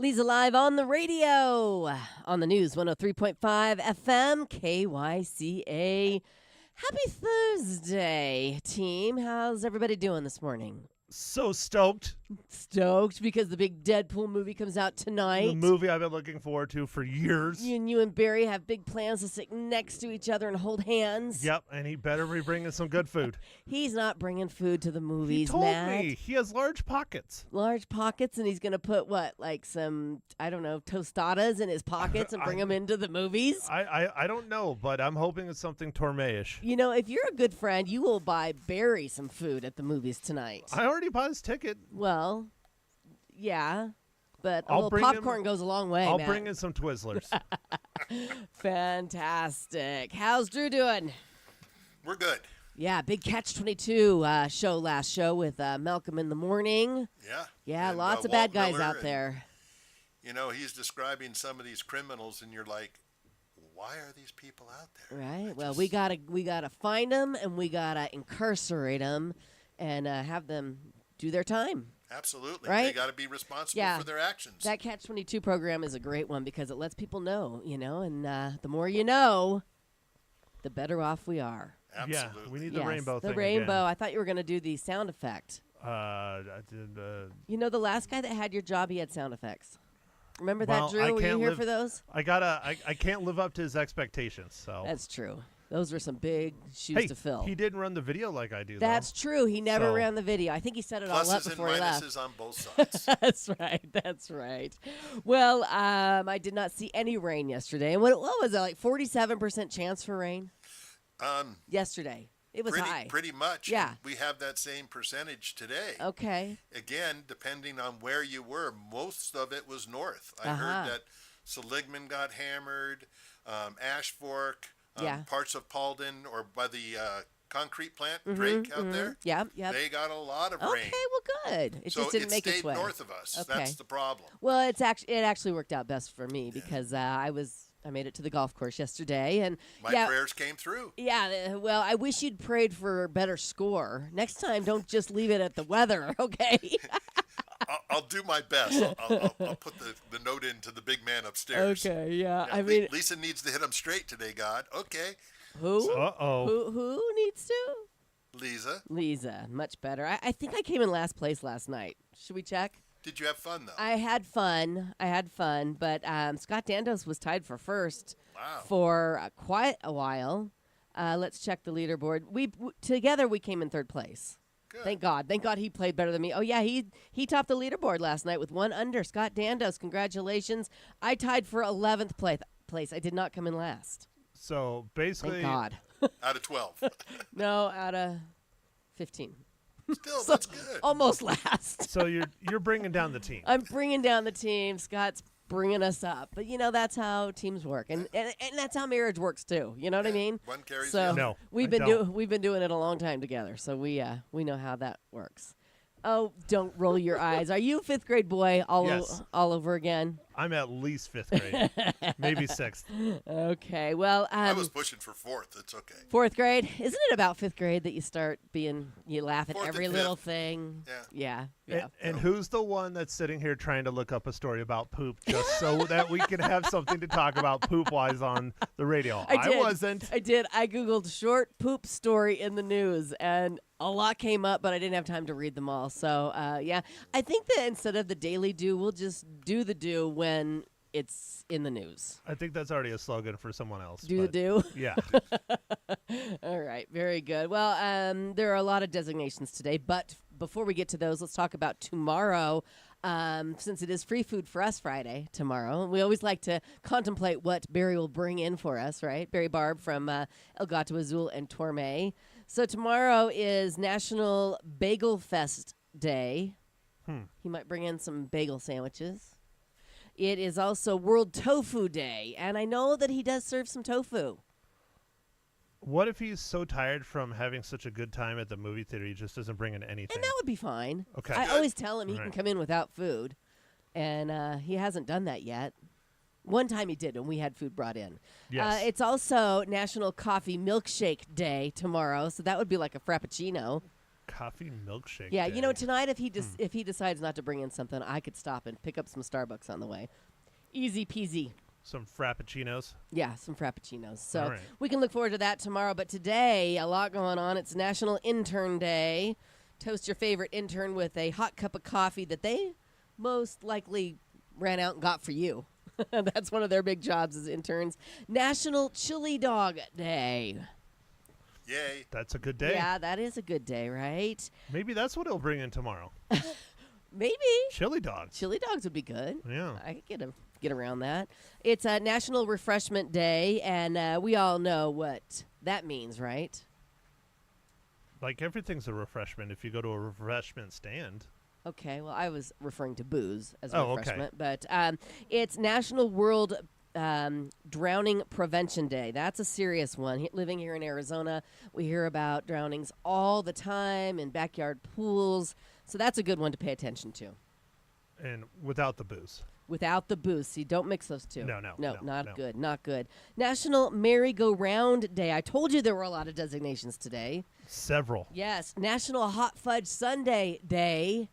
Leza live on the radio, on the news, 103.5 FM, KYCA. Happy Thursday, team. How's everybody doing this morning? So stoked. Stoked because the big Deadpool movie comes out tonight. The movie I've been looking forward to for years. You and Barry have big plans to sit next to each other and hold hands. Yep, and he better be bringing some good food. He's not bringing food to the movies, He told Matt. me he has large pockets. Large pockets, and he's going to put, like some, I don't know, tostadas in his pockets and bring them into the movies? I don't know, but I'm hoping it's something Torme-ish. You know, if you're a good friend, you will buy Barry some food at the movies tonight. I already bought his ticket. Well, yeah, but a I'll little bring popcorn goes a long way, I'll Matt. bring in some Twizzlers. Fantastic. How's Drew doing? We're good. Yeah, big Catch-22 show last show with Malcolm in the Morning. Yeah. Yeah, And, lots of Walt bad guys Miller, out there. You know, he's describing some of these criminals, and you're like, why are these people out there? Right. Well, we gotta find them, and we gotta incarcerate them, and have them do their time. Absolutely. Right? They got to be responsible for their actions. That Catch-22 program is a great one because it lets people know, and the more you know, the better off we are. Absolutely. Yeah, we need the rainbow thing. The rainbow. Again. I thought you were going to do the sound effect. I did. You know, the last guy that had your job, he had sound effects. Remember Well, that, Drew? I Were you can't here live- for those? I can't live up to his expectations. So That's true. Those were some big shoes to fill. he didn't run the video like I do. That's true. He never So- ran the video. I think he set it all up Pluses and before he left. minuses on both sides. That's right. That's right. Well, I did not see any rain yesterday. And what was it, like 47% chance for rain? Yesterday. It was high. Pretty much. Yeah. And we have that same percentage today. Okay. Again, depending on where you were, most of it was north. I Uh-huh. heard that Seligman got hammered, Ash Fork, Yeah. parts of Paulden or by the concrete plant, Drake out there. Yep. They got a lot of Okay, rain. well, good. It So just didn't it make its stayed way. north of us. Okay. That's the problem. Well, it actually worked out best for me because I made it to the golf course yesterday, and My prayers came through. Yeah, well, I wish you'd prayed for a better score. Next time, don't just leave it at the weather, okay? I'll do my best. I'll put the note into the big man upstairs. Okay, yeah. Yeah, I mean, Lisa needs to hit him straight today, God. Okay, who? Uh-oh. Who needs to? Lisa. Much better. I think I came in last place last night. Should we check? Did you have fun though? I had fun, but Scott Dandos was tied for first Wow. for quite a while. Let's check the leaderboard. Together we came in third place. Good. Thank God he played better than me. Oh yeah, he topped the leaderboard last night with one under. Scott Dandos, congratulations. I tied for 11th place. I did not come in last. So basically, Thank God. Out of 12. No, out of 15. Still, that's good. Almost last. so you're bringing down the team. I'm bringing down the team. Scott's bringing us up. But, that's how teams work. And that's how marriage works, too. You know what I mean? One carries So the other. No, we've I been don't. we've been doing it a long time together. So we know how that works. Oh, don't roll your eyes. Are you a fifth grade boy Yes. all over again? I'm at least fifth grade, maybe sixth. Okay. Well, I was pushing for fourth. It's okay. fourth grade. Isn't it about fifth grade that you laugh at Fourth every and little fifth. thing? Yeah. Yeah. And who's the one that's sitting here trying to look up a story about poop just so that we can have something to talk about poop-wise on the radio? I did. wasn't. I did. I Googled short poop story in the news, and a lot came up, but I didn't have time to read them all. So, yeah. I think that instead of the daily do, we'll just do the do when it's in the news. I think that's already a slogan for someone else. Do the but do? Yeah. All right. Very good. Well, there are a lot of designations today, but before we get to those, let's talk about tomorrow. Since it is Free Food for Us Friday tomorrow, we always like to contemplate what Barry will bring in for us, right? Barry Barb from El Gato Azul and Torme. So tomorrow is National Bagel Fest Day. He might bring in some bagel sandwiches. It is also World Tofu Day, and I know that he does serve some tofu. What if he's so tired from having such a good time at the movie theater he just doesn't bring in anything? And that would be fine. Okay. I always tell him he All can right. come in without food, and he hasn't done that yet. One time he did, and we had food brought in. Yes. It's also National Coffee Milkshake Day tomorrow, so that would be like a Frappuccino. Coffee milkshake. Yeah, day. tonight if he decides not to bring in something, I could stop and pick up some Starbucks on the way. Easy peasy. Some frappuccinos. Yeah, some frappuccinos. So All right. we can look forward to that tomorrow. But today, a lot going on. It's National Intern Day. Toast your favorite intern with a hot cup of coffee that they most likely ran out and got for you. That's one of their big jobs as interns. National Chili Dog Day. Yay. That's a good day. Yeah, that is a good day, right? Maybe that's what he'll bring in tomorrow. Maybe. Chili dogs. Chili dogs would be good. Yeah. I could get around that. It's a National Refreshment Day, and we all know what that means, right? Like everything's a refreshment if you go to a refreshment stand. Okay, well, I was referring to booze as a Oh, okay. refreshment, but it's National World Drowning Prevention Day. That's a serious one. Living here in Arizona, we hear about drownings all the time in backyard pools, so that's a good one to pay attention to. And without the booze. Without the booze. See, don't mix those two. No, not good. Not good. National Merry-Go-Round Day. I told you there were a lot of designations today. Several. Yes. National Hot Fudge Sundae Day.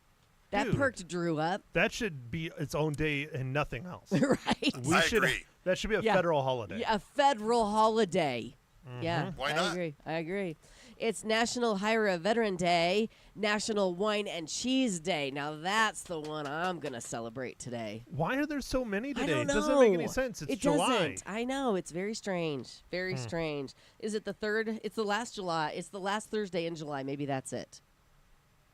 That Dude. perked Drew up. That should be its own day and nothing else. Right? We I should. agree. That should be a Yeah. federal holiday. Yeah, a federal holiday. Mm-hmm. Yeah, Why I not? agree. I agree. It's National Hire a Veteran Day, National Wine and Cheese Day. Now that's the one I'm going to celebrate today. Why are there so many today? I don't It know. doesn't make any sense. It's it July. doesn't. I know. It's very strange. Very strange. Is it the third? It's the last July. It's the last Thursday in July. Maybe that's it.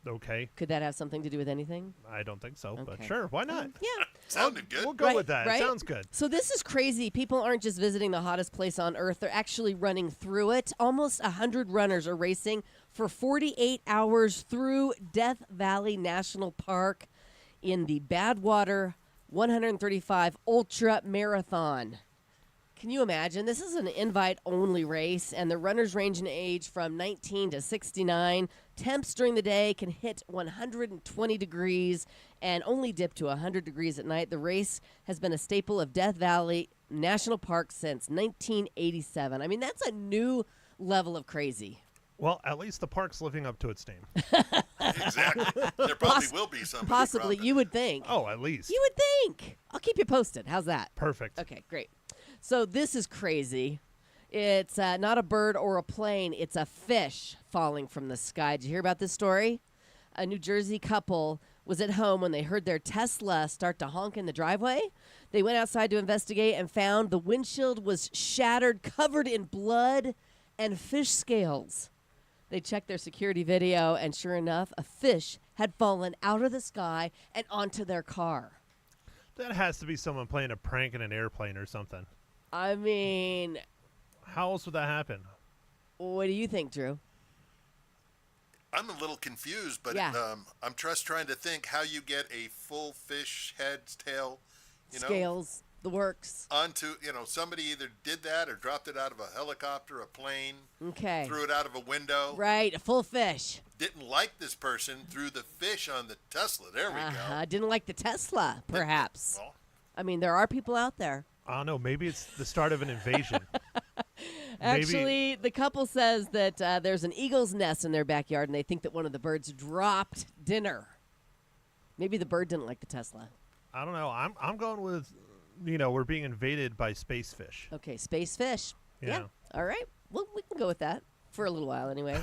Okay. Could that have something to do with anything? I don't think so, but Okay. sure. Why not? Yeah. Sounded good. We'll go Right, with that. right? It sounds good. So this is crazy. People aren't just visiting the hottest place on earth. They're actually running through it. Almost 100 runners are racing for 48 hours through Death Valley National Park in the Badwater 135 Ultra Marathon. Can you imagine? This is an invite-only race, and the runners range in age from 19 to 69. Temps during the day can hit 120 degrees and only dip to 100 degrees at night. The race has been a staple of Death Valley National Park since 1987. I mean, that's a new level of crazy. Well, at least the park's living up to its name. Exactly. There probably will be somebody. Possibly, from it. you would think. Oh, at least. You would think. I'll keep you posted. How's that? Perfect. Okay, great. So this is crazy. It's not a bird or a plane. It's a fish falling from the sky. Did you hear about this story? A New Jersey couple was at home when they heard their Tesla start to honk in the driveway. They went outside to investigate and found the windshield was shattered, covered in blood and fish scales. They checked their security video, and sure enough, a fish had fallen out of the sky and onto their car. That has to be someone playing a prank in an airplane or something. I mean, How else would that happen? what do you think, Drew? I'm a little confused, but Yeah. I'm just trying to think how you get a full fish head, tail, Scales, the works. onto, somebody either did that or dropped it out of a helicopter, a plane, Okay. threw it out of a window. Right, a full fish. Didn't like this person, threw the fish on the Tesla. There we go. Didn't like the Tesla, perhaps. Well, I mean, there are people out there. I don't know. Maybe it's the start of an invasion. Actually, the couple says that there's an eagle's nest in their backyard, and they think that one of the birds dropped dinner. Maybe the bird didn't like the Tesla. I don't know. I'm going with, we're being invaded by space fish. Okay, space fish. Yeah. All right. Well, we can go with that for a little while anyway.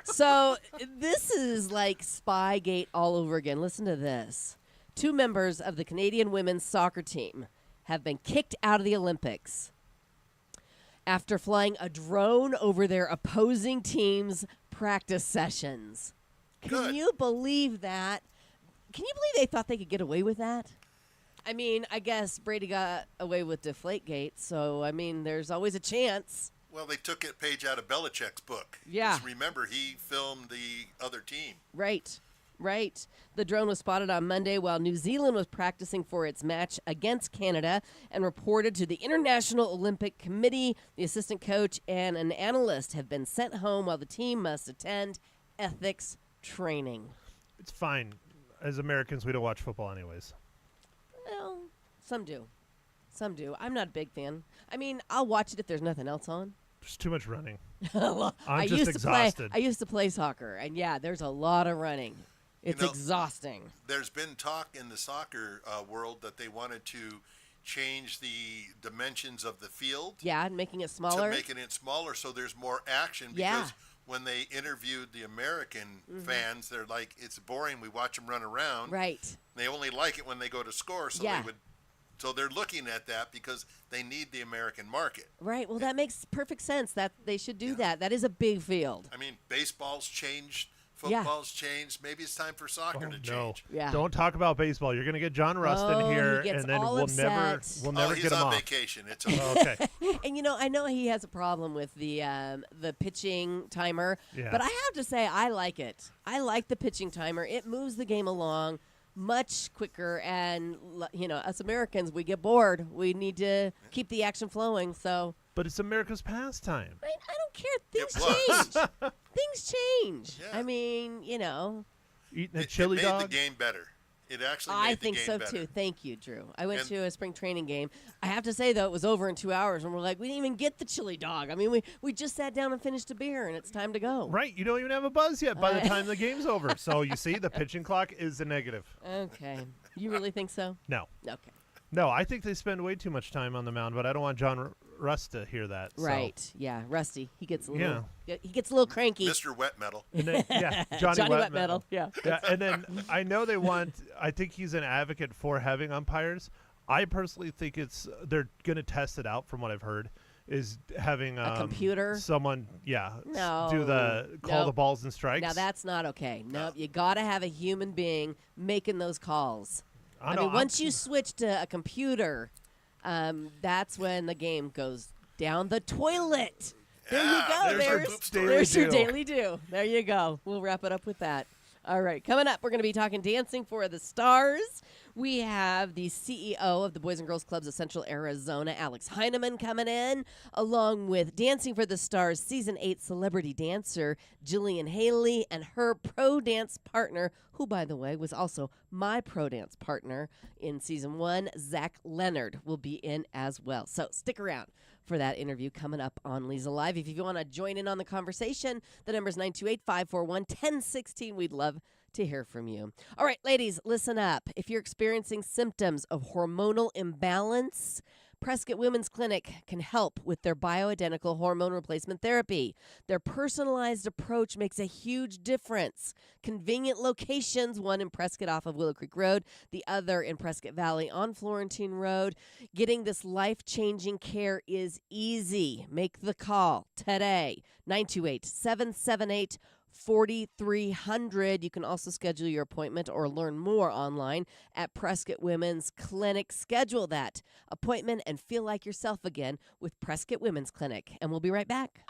So this is like Spygate all over again. Listen to this. 2 members of the Canadian women's soccer team have been kicked out of the Olympics after flying a drone over their opposing team's practice sessions. Can Good. you believe that? Can you believe they thought they could get away with that? I mean, I guess Brady got away with Deflategate, so, I mean, there's always a chance. well, they took a page out of Belichick's book. Yeah. Just remember, he filmed the other team. Right. The drone was spotted on Monday while New Zealand was practicing for its match against Canada and reported to the International Olympic Committee. The assistant coach and an analyst have been sent home while the team must attend ethics training. It's fine. As Americans, we don't watch football anyways. Well, some do. I'm not a big fan. I mean, I'll watch it if there's nothing else on. There's too much running. I I'm just used exhausted. I used to play soccer, and yeah, there's a lot of running. It's exhausting. There's been talk in the soccer world that they wanted to change the dimensions of the field. Yeah, and making it smaller. To making it smaller so there's more action. Because when they interviewed the American fans, they're like, it's boring. We watch them run around. Right. They only like it when they go to score. So they would. So they're looking at that because they need the American market. Right. Well, that makes perfect sense. That they should do that. That is a big field. I mean, baseball's changed. Football's changed. Maybe it's time for soccer to change. Yeah. Don't talk about baseball. You're going to get John Rust in here, he gets and then all we'll upset. never he's get him on off. vacation. It's okay. Okay. And I know he has a problem with the pitching timer, Yeah. but I have to say I like it. I like the pitching timer. It moves the game along much quicker, and us Americans, we get bored. We need to keep the action flowing. So. But it's America's pastime. I don't care. Things was. change. Things change. Yeah. I mean, Eating a It chili made dog. the game better. It actually made I the think game so better. too. Thank you, Drew. I went And- to a spring training game. I have to say though, it was over in 2 hours, and we're like, we didn't even get the chili dog. I mean, we just sat down and finished a beer, and it's time to go. Right. You don't even have a buzz yet by the time the game's over. So you see, the pitching clock is a negative. Okay. You really think so? No. Okay. No, I think they spend way too much time on the mound, but I don't want John Rust to hear that. so. Right. Yeah. Rusty. He gets a little. Yeah. He gets a little cranky. Mr. Wet Metal. And then, Johnny Wet Metal. Yeah. Yeah, and then I know they want. I think he's an advocate for having umpires. I personally think they're going to test it out. From what I've heard, is having A computer? someone, No. do call Nope. the balls and strikes. Now that's not okay. Nope. You got to have a human being making those calls. I know, mean, once you switch to a computer, that's when the game goes down the toilet. There you go. there's our poop story. There's your Daily daily do. There you go. We'll wrap it up with that. All right. Coming up, we're going to be talking Dancing for the Stars. We have the CEO of the Boys and Girls Clubs of Central Arizona, Alex Heineman, coming in, along with Dancing for the Stars Season 8 celebrity dancer Jillian Haley and her pro dance partner, who, by the way, was also my pro dance partner in Season 1, Zach Leonard, will be in as well. So stick around for that interview coming up on Leza Live. If you want to join in on the conversation, the number is 928-541-1016. We'd love to hear from you. All right, ladies, listen up. If you're experiencing symptoms of hormonal imbalance, Prescott Women's Clinic can help with their bioidentical hormone replacement therapy. Their personalized approach makes a huge difference. Convenient locations, one in Prescott off of Willow Creek Road, the other in Prescott Valley on Florentine Road. Getting this life-changing care is easy. Make the call today, 928-778-4300. You can also schedule your appointment or learn more online at Prescott Women's Clinic. Schedule that appointment and feel like yourself again with Prescott Women's Clinic. And we'll be right back.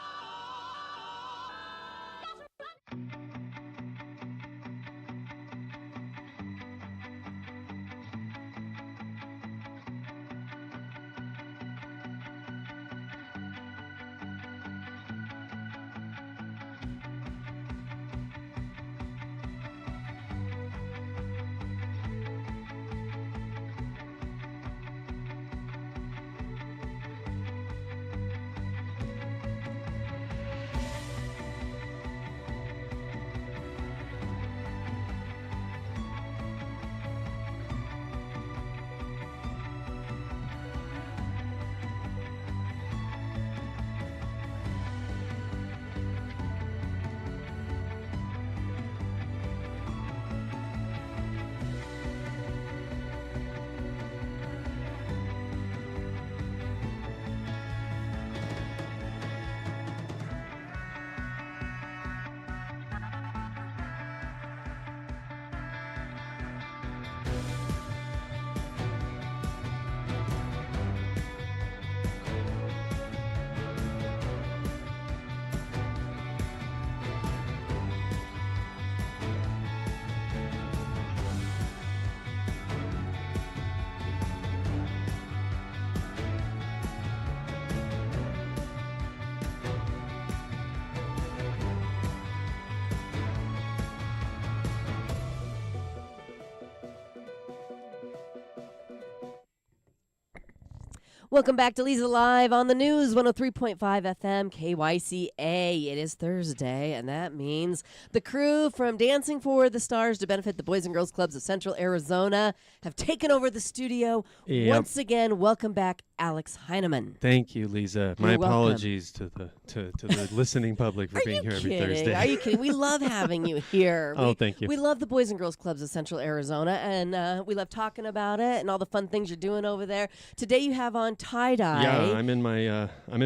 Welcome back to Leza Live on the news, 103.5 FM KYCA. It is Thursday, and that means the crew from Dancing for the Stars to benefit the Boys and Girls Clubs of Central Arizona have taken over the studio. Yep. Once again, welcome back, Alex Heineman. Thank you, Leza. My You're welcome. apologies to the listening public for being here every Thursday. Are you kidding? We love having you here. Thank you. We love the Boys and Girls Clubs of Central Arizona, and we love talking about it and all the fun things you're doing over there. Today you have on tie-dye. Yeah, I'm in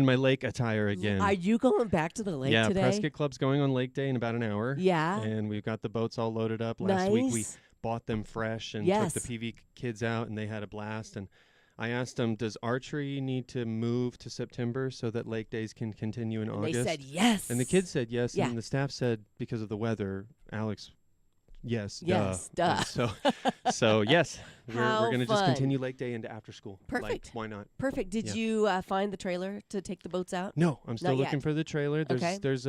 my lake attire again. Are you going back to the lake today? Yeah, Prescott Club's going on Lake Day in about an hour. Yeah. And we've got the boats all loaded up. Last week we bought them fresh and Yes. took the PV kids out, and they had a blast. And I asked them, does archery need to move to September so that Lake Days can continue in August? They said yes. And the kids said yes, Yeah. and the staff said because of the weather, Alex, yes, duh. And so yes, How we're going to just fun. continue Lake Day into after school. Perfect. Like, why not? Perfect. Did Yeah. you find the trailer to take the boats out? No, I'm still Not looking yet. for the trailer. Okay. There's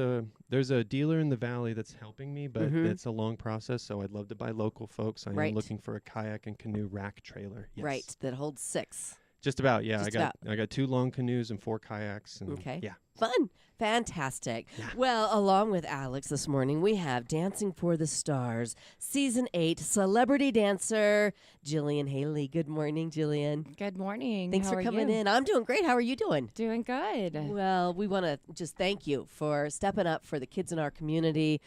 a dealer in the valley that's helping me, but Mhm. it's a long process. So I'd love to buy local, folks. I Right. am looking for a kayak and canoe rack trailer. Yes. Right, that holds 6. Just about. Yeah, Just I got 2 long canoes and 4 kayaks. And Okay. Yeah. Fun. Fantastic. Yeah. Well, along with Alex this morning, we have Dancing for the Stars, Season 8, celebrity dancer, Jillian Haley. Good morning, Jillian. Good morning. Thanks How for are coming you? in. I'm doing great. How are you doing? Doing good. Well, we want to just thank you for stepping up for the kids in our community.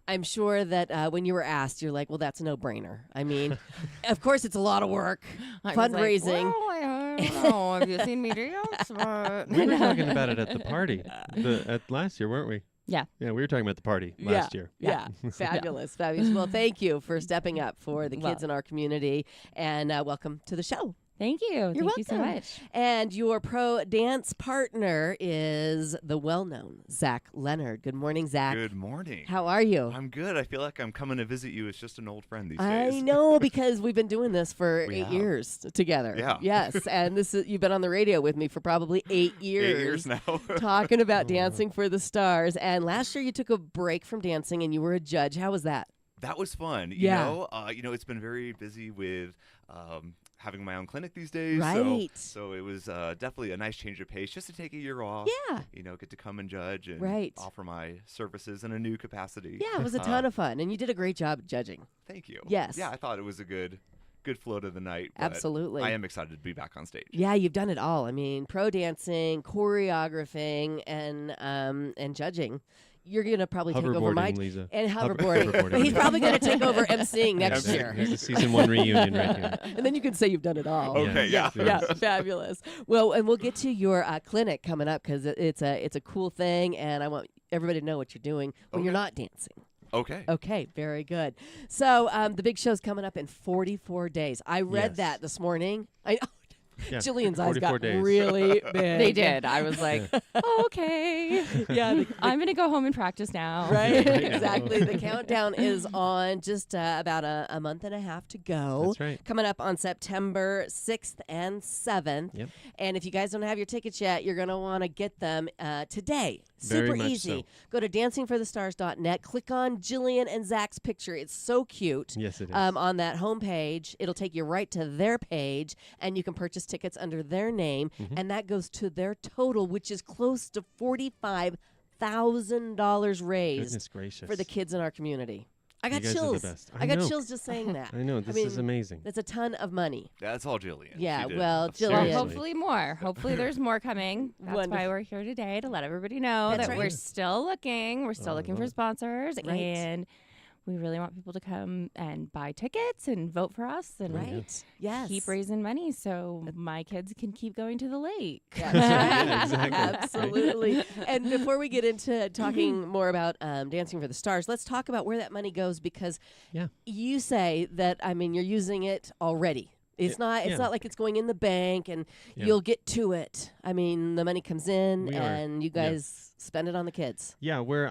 I'm sure that when you were asked, you're like, well, that's a no-brainer. I mean, of course, it's a lot of work, I was like, fundraising. well, I don't know. Have you seen me dance? But We were talking about it at the party at last year, weren't we? Yeah. Yeah, we were talking about the party last year. Yeah, fabulous, fabulous. Well, thank you for stepping up for the Well- kids in our community, and welcome to the show. Thank you. You're Thank you so welcome. much. And your pro dance partner is the well-known Zach Leonard. Good morning, Zach. Good morning. How are you? I'm good. I feel like I'm coming to visit you as just an old friend these I days. know, because we've been doing this for We 8 have. years together. Yeah. Yes, and you've been on the radio with me for probably 8 years. 8 years now. Talking about Dancing for the Stars. And last year you took a break from dancing and you were a judge. How was that? That was fun. Yeah. You know, it's been very busy with having my own clinic these days. Right. So it was definitely a nice change of pace just to take a year off. Yeah. You know, get to come and judge and Right. offer my services in a new capacity. Yeah, it was a ton of fun. And you did a great job at judging. Thank you. Yes. Yeah, I thought it was a good flow to the night. but Absolutely. I am excited to be back on stage. Yeah, you've done it all. I mean, pro dancing, choreographing, and judging. You're gonna probably take over my Hoverboarding, Leza. and hoverboarding. Hoverboarding. But he's probably gonna take over emceeing next Yeah, year. Here's the season 1 reunion right here. And then you can say you've done it all. Okay, yeah. Yeah, fabulous. Well, and we'll get to your clinic coming up because it's a cool thing, and I want everybody to know what you're doing when you're Okay. not dancing. Okay. Okay, very good. So the big show's coming up in 44 days. I read Yes. that this morning. Yeah, Jillian's eyes 44 got days. really big. They did. I was like, okay. Yeah, I'm going to go home and practice now. right? Right. Exactly. The countdown is on just about a month and a half to go. That's right. Coming up on September 6th and 7th. Yep. And if you guys don't have your tickets yet, you're going to want to get them today. Very Super much easy. so. Go to dancingforthestars.net. Click on Jillian and Zach's picture. It's so cute. Yes, it is. On that homepage, it'll take you right to their page, and you can purchase tickets under their name, Mm-hmm. and that goes to their total, which is close to $45,000 raised Goodness gracious. for the kids in our community. I got You guys are the chills. best. I I got know. chills just saying that. I know. This mean, is amazing. That's a ton of money. That's all Jillian. Yeah, She did well, a Jillian- Well, Seriously. hopefully more. Hopefully there's more coming. That's Wonderful. why we're here today, to let everybody know That's that right. we're still looking. We're still Oh, I looking love for it. sponsors. Right. And we really want people to come and buy tickets and vote for us and Right? Yes. keep raising money so my kids can keep going to the lake. That's right. Yeah, exactly. Absolutely. And before we get into talking more about Dancing for the Stars, let's talk about where that money goes, because Yeah. you say that, I mean, you're using it already. It's not yeah. not like it's going in the bank and Yeah. you'll get to it. I mean, the money comes in We are. and you Yeah. guys Spend it on the kids. Yeah, we're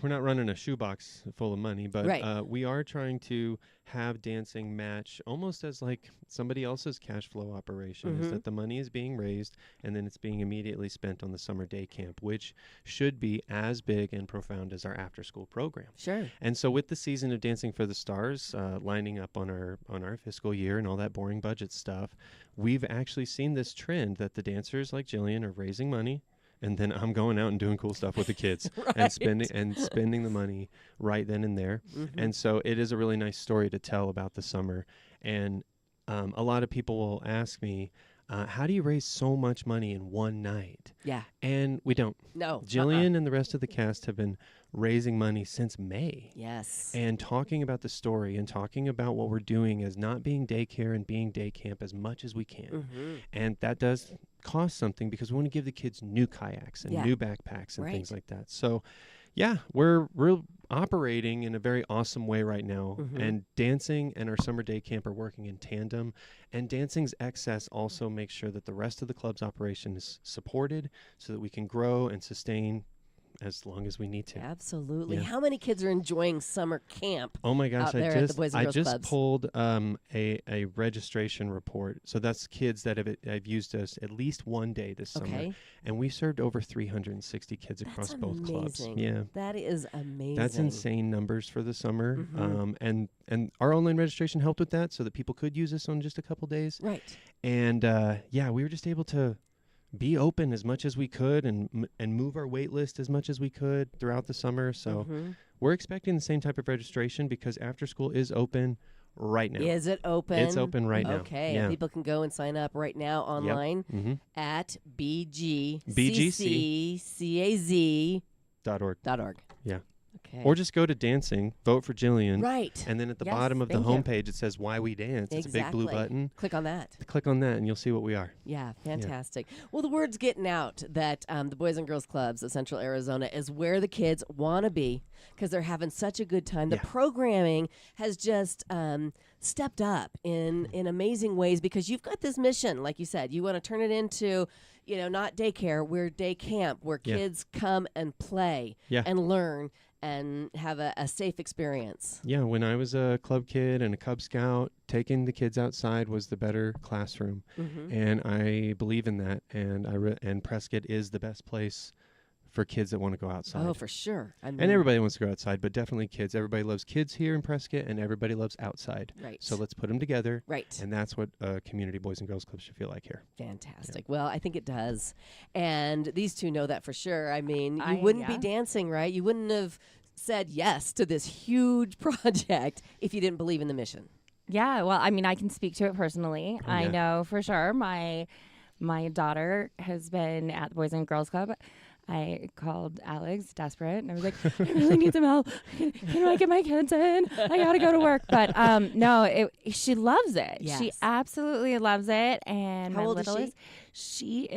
not running a shoebox full of money, but Right. we are trying to have dancing match almost as like somebody else's cash flow operation. Is that the money is being raised and then it's being immediately spent on the summer day camp, which should be as big and profound as our after school program. Sure. And so with the season of Dancing for the Stars lining up on our fiscal year and all that boring budget stuff, we've actually seen this trend that the dancers like Jillian are raising money. And then I'm going out and doing cool stuff with the kids and spending the money right then and there. And so it is a really nice story to tell about the summer. And a lot of people will ask me, how do you raise so much money in one night? Yeah. And we don't. No. Jillian and the rest of the cast have been raising money since May. Yes. And talking about the story and talking about what we're doing as not being daycare and being day camp as much as we can. And that does cost something because we want to give the kids new kayaks and new backpacks and things like that. So yeah, we're operating in a very awesome way right now. And dancing and our summer day camp are working in tandem. And dancing's excess also makes sure that the rest of the club's operation is supported so that we can grow and sustain as long as we need to. Absolutely. Yeah. How many kids are enjoying summer camp? Oh my gosh, out there at the Boys and I Girls just Clubs? pulled a registration report. So that's kids that have used us at least one day this summer. Okay. And we served over 360 kids across That's both clubs. amazing. Yeah. That is amazing. That's insane numbers for the summer. And our online registration helped with that so that people could use us on just a couple days. Right. And yeah, we were just able to be open as much as we could and move our wait list as much as we could throughout the summer. So we're expecting the same type of registration because after school is open right now. Is it open? It's open right now. Okay. Yeah. And people can go and sign up right now online at bgccaz.org. .org. Yeah. Okay. Or just go to dancing, vote for Jillian. Right. And then at the Yes, bottom of the thank you. homepage, it says why we dance. It's a big blue button. Click on that. Click on that and you'll see what we are. Yeah, fantastic. Well, the word's getting out that the Boys and Girls Clubs of Central Arizona is where the kids want to be because they're having such a good time. The Yeah. programming has just stepped up in amazing ways because you've got this mission, like you said. You want to turn it into, not daycare, we're day camp, where Yeah. kids come and play Yeah. and learn and have a safe experience. Yeah, when I was a club kid and a Cub Scout, taking the kids outside was the better classroom. And I believe in that. And and Prescott is the best place for kids that want to go outside. Oh, for sure. I mean, And everybody wants to go outside, but definitely kids. Everybody loves kids here in Prescott, and everybody loves outside. Right. So let's put them together. Right. And that's what community Boys and Girls Club should feel like here. Fantastic. Well, I think it does. And these two know that for sure. I mean, you wouldn't be dancing, right? You wouldn't have said yes to this huge project if you didn't believe in the mission. Yeah, well, I mean, I can speak to it personally. Oh, I yeah. know for sure my daughter has been at the Boys and Girls Club. I called Alex desperate, and I was like, I really need some help. Can I get my kids in? I got to go to work. But no, she loves it. Yes. She absolutely loves it. And How my old is little she?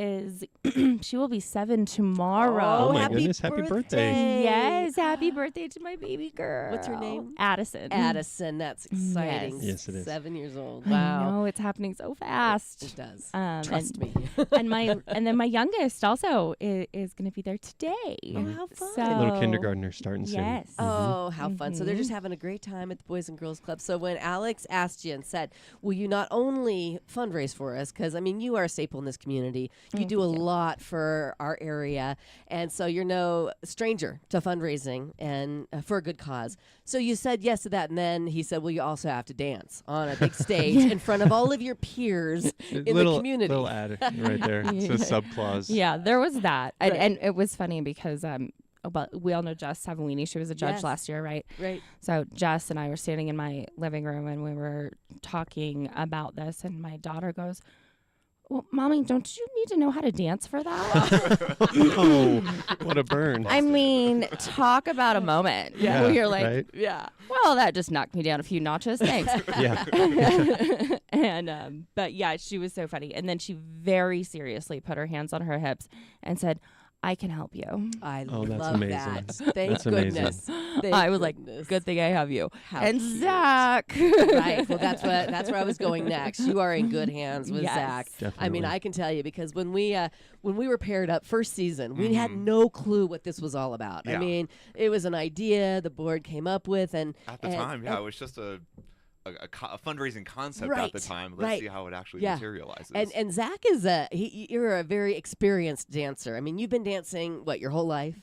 She will be 7 tomorrow. Oh, my happy goodness. Happy birthday. Yes, happy birthday to my baby girl. What's her name? Addison. Addison. That's exciting. Yes, it is. 7 years old. I Wow. know, it's happening so fast. It does. and, Trust me. and then my youngest also is going to be there today. Oh, how fun. So, Little kindergartner starting soon. Yes. Oh, how fun. So they're just having a great time at the Boys and Girls Club. So when Alex asked you and said, will you not only fundraise for us, because, I mean, you are a staple in this community. You do a lot for our area. And so you're no stranger to fundraising and for a good cause. So you said yes to that. And then he said, well, you also have to dance on a big stage in front of all of your peers in the community. Little ad right there. It's a subclause. Yeah, there was that. Right. And it was funny because but we all know Jess Savini. She was a judge Yes. last year, right? Right. So Jess and I were standing in my living room and we were talking about this, and my daughter goes, well, Mommy, don't you need to know how to dance for that? Oh, what a burn. I mean, talk about a moment. Yeah, Where you're like, right? Yeah. well, that just knocked me down a few notches. Thanks. Yeah. But yeah, she was so funny. And then she very seriously put her hands on her hips and said, I can help you. I Oh, that's love amazing. that. Thank That's amazing. goodness. Thank I was goodness. like, good thing I have you. How and cute. Zach. Right. Well, that's where I was going next. You are in good hands with Yes. Zach. Definitely. I mean, I can tell you because when we were paired up first season, we had Mhm. no clue what this was all about. I Yeah. mean, it was an idea the board came up with, and At the time, yeah, it was just a fundraising concept Right, at the time. Let's right. see how it actually Yeah. materializes. and Zach is you're a very experienced dancer. I mean, you've been dancing your whole life.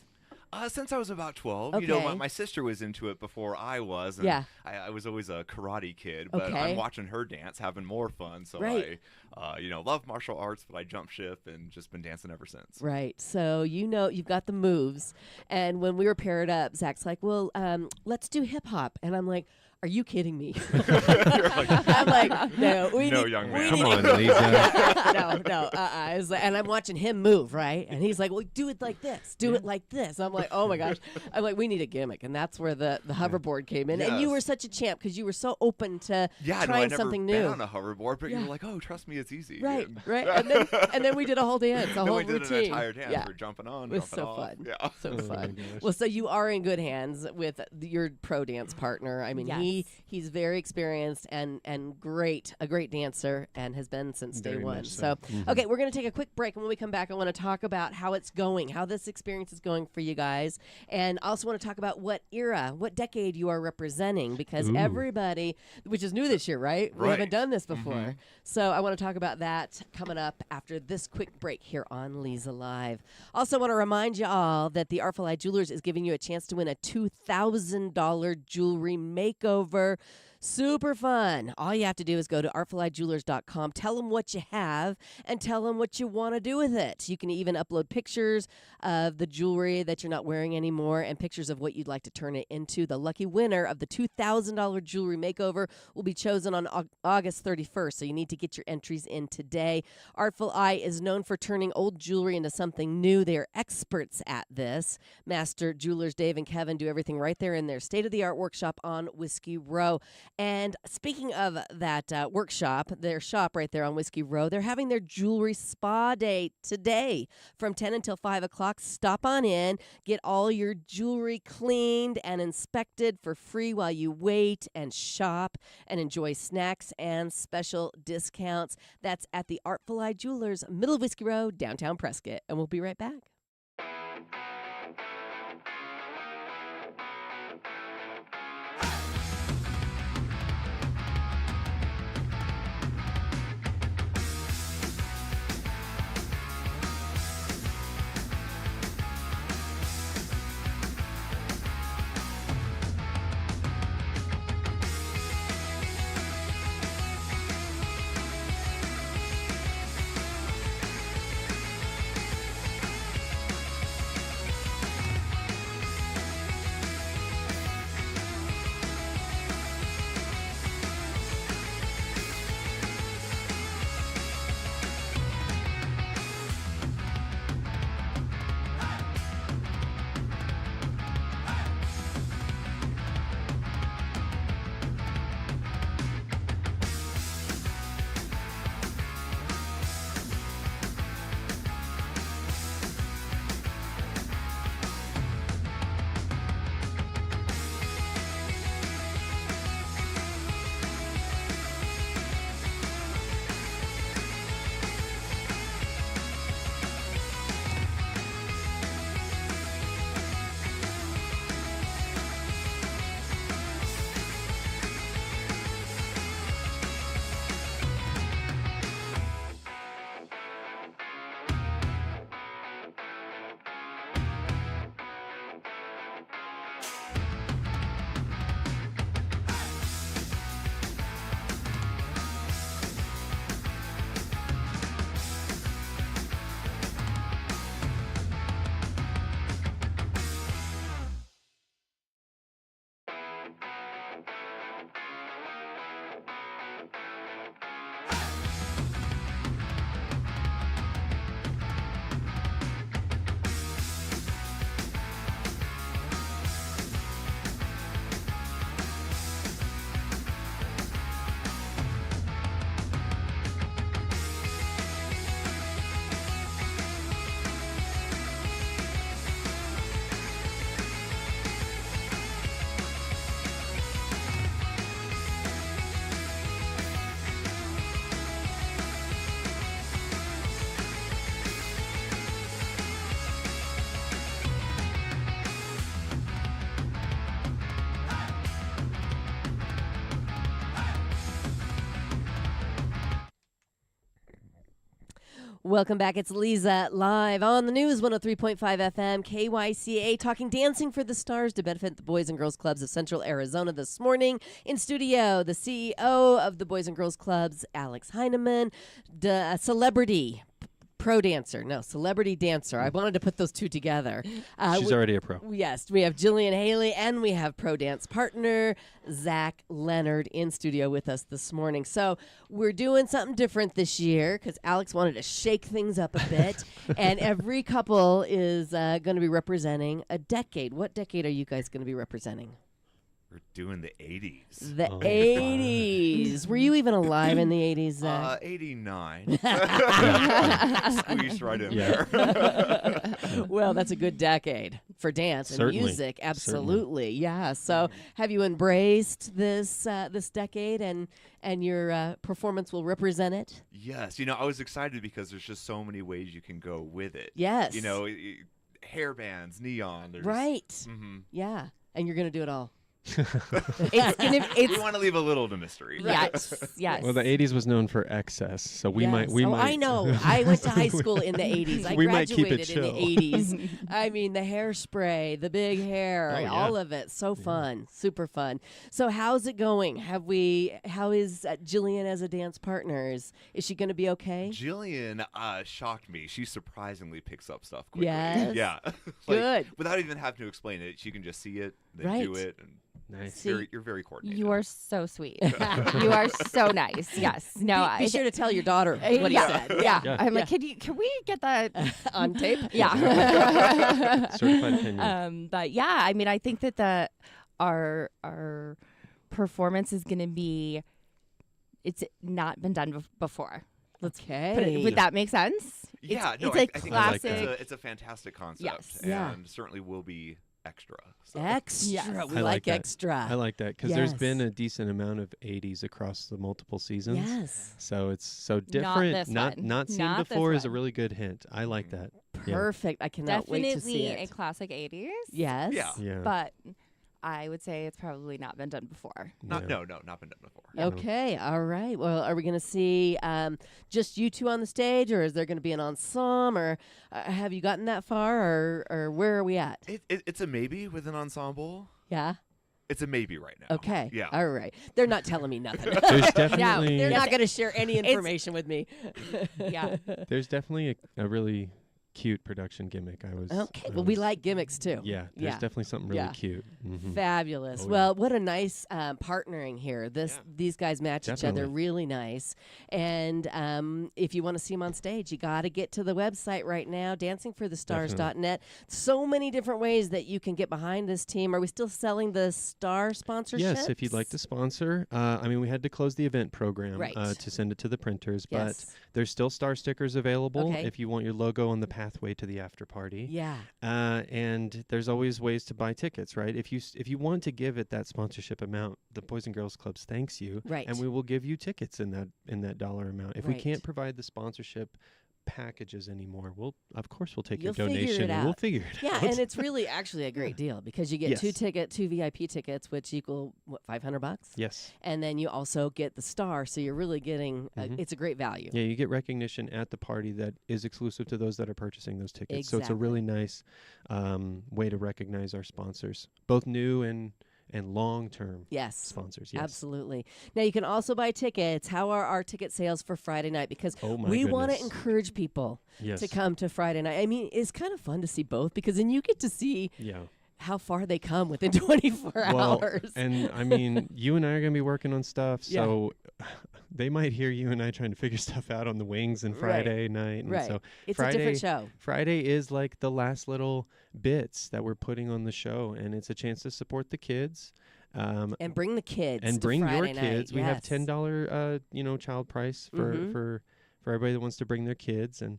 Since I was about 12, Okay. my sister was into it before I was. And Yeah. I was always a karate kid, but Okay. I'm watching her dance, having more fun. So Right. I, love martial arts, but I jump ship and just been dancing ever since. Right. So you've got the moves. And when we were paired up, Zach's like, well, let's do hip hop. And I'm like, are you kidding me? I'm like, no, No, young man. Come on, Leza. no. And I'm watching him move, right? And he's like, well, do it like this. Do it like this. I'm like, oh my gosh. I'm like, we need a gimmick. And that's where the hoverboard came in. And you Yes. were such a champ because you were so open to Yeah, trying I never something been new. on a hoverboard, but Yeah. you were like, oh, trust me, it's easy. Right, And- right. And then we did a whole dance, a Then whole we did routine. an entire dance Yeah. for jumping on, It was jumping so off. fun. Yeah. So Oh my fun. gosh. Well, so you are in good hands with your pro dance partner. I mean, Yes. he's very experienced and a great dancer, and has been since day Very one. much So, so. Mhm. okay, we're going to take a quick break, and when we come back, I want to talk about how it's going, how this experience is going for you guys, and also want to talk about what decade you are representing, because Ooh. everybody, which is new this year, right? We haven't Right. done this before. So I want to talk about that coming up after this quick break here on Leza Live. Also want to remind you all that the Artful Eye Jewelers is giving you a chance to win a $2,000 jewelry makeover. Super fun. All you have to do is go to artfuleyejewelers.com, tell them what you have, and tell them what you want to do with it. You can even upload pictures of the jewelry that you're not wearing anymore and pictures of what you'd like to turn it into. The lucky winner of the $2,000 jewelry makeover will be chosen on August 31st, so you need to get your entries in today. Artful Eye is known for turning old jewelry into something new. They are experts at this. Master jewelers Dave and Kevin do everything right there in their state-of-the-art workshop on Whiskey Row. And speaking of that workshop, their shop right there on Whiskey Row, they're having their jewelry spa day today from 10 until 5 o'clock. Stop on in, get all your jewelry cleaned and inspected for free while you wait and shop and enjoy snacks and special discounts. That's at the Artful Eye Jewelers, middle of Whiskey Row, downtown Prescott. And we'll be right back. Welcome back. It's Leza live on the news 103.5 FM KYCA talking Dancing for the Stars to benefit the Boys and Girls Clubs of Central Arizona this morning. In studio, the CEO of the Boys and Girls Clubs, Alex Heineman, celebrity dancer. I wanted to put those two together. She's already a pro. Yes, we have Jillian Haley and we have pro dance partner Zach Leonard in studio with us this morning. So we're doing something different this year because Alex wanted to shake things up a bit. And every couple is going to be representing a decade. What decade are you guys going to be representing? We're doing the 80s. The 80s. Were you even alive in the 80s, Zach? 89. Squeezed right in there. Well, that's a good decade for dance and Certainly. music. Absolutely. Yeah. So have you embraced this decade and your performance will represent it? Yes. I was excited because there's just so many ways you can go with it. Yes. Hair bands, neon. Right. Mm-hmm. Yeah. And you're going to do it all. We want to leave a little to mystery. Yes. Well, the 80s was known for excess, so we might. I know. I went to high school in the 80s. I We might keep it graduated in the chill. 80s. I mean, the hairspray, the big hair, Oh, yeah. all of it. So fun. Super fun. So how's it going? How is Jillian as a dance partner? Is she going to be okay? Jillian shocked me. She surprisingly picks up stuff quickly. Yes. Yeah. Good. Without even having to explain it, she can just see it, then Right. do it. And Nice. you're very coordinated. You are so sweet. You are so nice. Yes. No. Be sure to tell your daughter what he yeah. said. Yeah. Yeah. I'm like, can we get that? On tape? Yeah. Certified opinion. But yeah, I mean, I think that our performance is going to be. It's not been done before. Let's put it, would that make sense? Yeah, it's no, a I think classic. it's a fantastic concept. Yes. And Yeah. certainly will be extra. So. Extra. Yes. We I like like that. extra. I like that because there's Yes. been a decent amount of 80s across the multiple seasons. Yes. So it's so different. this Not one. seen Not this before is a one. really good hint. I like that. Yeah. Perfect. I cannot wait to see Definitely a it. classic 80s. Yes. Yeah. Yeah. But I would say it's probably not been done before. Not Yeah. not been done before. Okay. All right. Well, are we going to see just you two on the stage, or is there going to be an ensemble, or have you gotten that far, or where are we at? It's a maybe with an ensemble. Yeah. It's a maybe right now. Okay. Yeah. All right. They're not telling me nothing. There's definitely They're not going to share any information with me. Yeah. there's definitely a really cute production gimmick. Okay. Well, we like gimmicks too. Yeah, there's Yeah. definitely something really Yeah. cute. Mhm. Fabulous. Oh, yeah. Well, what a nice partnering here. These guys match each other Definitely. really nice. And if you want to see them on stage, you got to get to the website right now, dancingforthestars.net. So many different ways that you can get behind this team. Are we still selling the star sponsorships? Yes, if you'd like to sponsor. We had to close the event program Right. to send it to the printers, Yes. but there's still star stickers available Okay. if you want your logo on the pathway to the after party. Yeah. And there's always ways to buy tickets, right? If you want to give it that sponsorship amount, the Boys and Girls Clubs thanks you, Right. and we will give you tickets in that dollar amount. If we Right. can't provide the sponsorship packages anymore, we'll take You'll your figure donation it and we'll out. figure it Yeah, out. and it's really actually a great deal because you get Yes. two VIP tickets, which equal what, $500, Yes. and then you also get the star. So you're really getting Mhm. it's a great value. Yeah, you get recognition at the party that is exclusive to those that are purchasing those tickets. So it's a Exactly. really nice way to recognize our sponsors, both new and long-term Yes. sponsors. Yes. Absolutely. Now you can also buy tickets. How are our ticket sales for Friday night? Because Oh my we want to goodness. encourage people Yes. to come to Friday night. I mean, it's kind of fun to see both because then you get to see Yeah. how far they come within 24 Well, hours. and I mean, you and I are going to be working on stuff, Yeah. so they might hear you and I trying to figure stuff out on the wings and Right. Friday night. And Right. so It's Friday, a different show. Friday is like the last little bits that we're putting on the show, and it's a chance to support the kids. And bring the kids. And to bring your Friday night. kids. We have Yes. $10, child price for, Mhm. for everybody that wants to bring their kids, and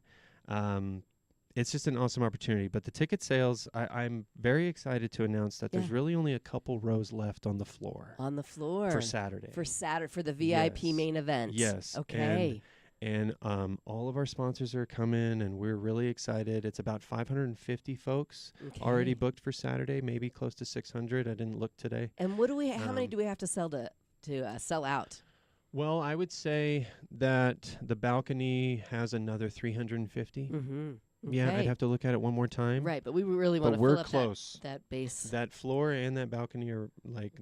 it's just an awesome opportunity. But the ticket sales, I'm very excited to announce that there's Yeah. really only a couple rows left on the floor On the floor. for Saturday. For the VIP Yes. main event. Yes. Okay. And all of our sponsors are coming, and we're really excited. It's about 550 folks already Okay. booked for Saturday, maybe close to 600. I didn't look today. And what do we? How many Um, do we have to sell to sell out? Well, I would say that the balcony has another 350. Mm-hmm. Yeah, I'd have to look at it one more time. Right, but we really want to we're fill up close. that base. That floor and that balcony are